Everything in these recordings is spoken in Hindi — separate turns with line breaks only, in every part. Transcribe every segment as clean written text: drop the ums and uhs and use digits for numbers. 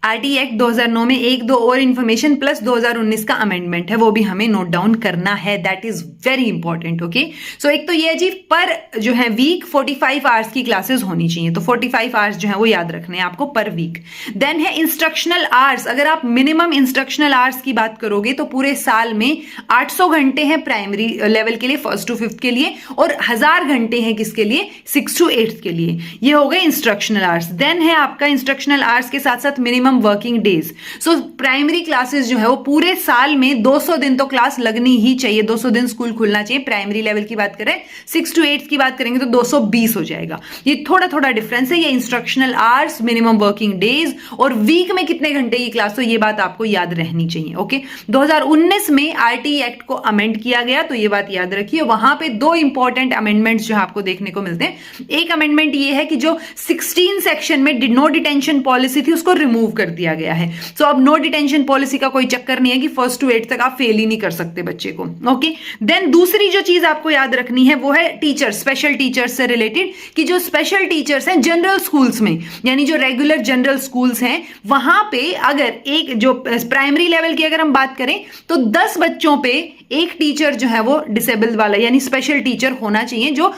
आरटी एक्ट 2009 में एक दो और इन्फॉर्मेशन प्लस 2019 का अमेंडमेंट है, वो भी हमें नोट डाउन करना है, that is very important. Okay, so एक तो ये जी पर जो है वीक 45 आवर्स की क्लासेस होनी चाहिए, तो 45 आवर्स जो है वो याद रखने हैं आपको पर वीक। देन है इंस्ट्रक्शनल आवर्स, अगर आप मिनिमम इंस्ट्रक्शनल आवर्स की बात करोगे तो पूरे साल में 800 घंटे हैं प्राइमरी लेवल के लिए, 1st to 5th के लिए, और 1000 घंटे हैं किसके लिए, 6th to 8th के लिए। ये हो गए इंस्ट्रक्शनल आवर्स। देन है आपका इंस्ट्रक्शनल आवर्स के साथ साथ minimum working days. So primary classes जो है वो पूरे साल में 200 दिन तो क्लास लगनी ही चाहिए, 200 दिन स्कूल खुलना चाहिए। प्राइमरी लेवल की बात करें, 6th to 8th की बात करेंगे तो 220 हो जाएगा। ये थोड़ा थोड़ा डिफरेंस है, ये instructional hours, minimum working days और वीक में कितने घंटे की क्लास, तो ये बात आपको याद रहनी चाहिए। ओके, 2019 में आरटी एक्ट को अमेंड किया गया, तो ये बात याद रखिए। वहां पे दो इंपॉर्टेंट अमेंडमेंट्स जो आपको देखने को मिलते हैं। एक अमेंडमेंट ये है कि जो 16 सेक्शन में नो डिटेंशन पॉलिसी थी उसको रिमूव कर दिया गया है। सो अब नो डिटेंशन पॉलिसी का कोई चक्कर नहीं है कि 1st to 8th तक आप फेल ही नहीं कर सकते बच्चे को। ओके, देन दूसरी जो चीज आपको याद रखनी है वो है टीचर, स्पेशल टीचर्स से रिलेटेड, कि जो स्पेशल टीचर्स हैं जनरल स्कूल्स में, यानी जो रेगुलर जनरल स्कूल्स हैं, वहां पे अगर एक जो प्राइमरी लेवल की अगर हम बात करें तो 10 बच्चों पे एक टीचर जो है वो डिसेबल्ड वाला यानी स्पेशल टीचर होना चाहिए जो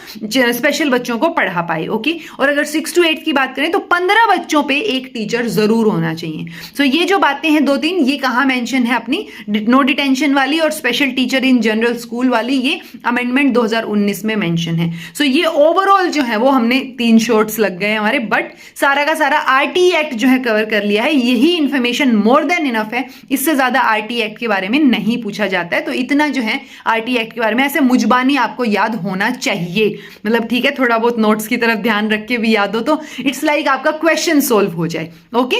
स्पेशल बच्चों को पढ़ा पाए। ओके, और अगर 6th to 8th की बात करें तो 15 बच्चों पे एक टीचर जरूर होना चाहिए। सो ये जो बातें हैं दो तीन, ये कहां मेंशन है अपनी, नो डिटेंशन वाली और special teacher in general school वाली, ये अमेंडमेंट 2019 में मेंशन है। सो ये ओवरऑल जो है वो हमने 3 शॉर्ट्स लग गए हमारे, बट सारा का सारा आरटी एक्ट जो है कवर कर लिया है। यही इंफॉर्मेशन मोर देन इनफ है, इससे ज्यादा आरटी एक्ट के बारे में नहीं पूछा जाता है। तो इतना जो है आरटी एक्ट के बारे में ऐसे मुजबानी आपको याद होना चाहिए, मतलब ठीक है, थोड़ा बहुत नोट्स की तरफ ध्यान रख के भी याद हो तो इट्स लाइक आपका क्वेश्चन सोल्व हो जाए। ओके।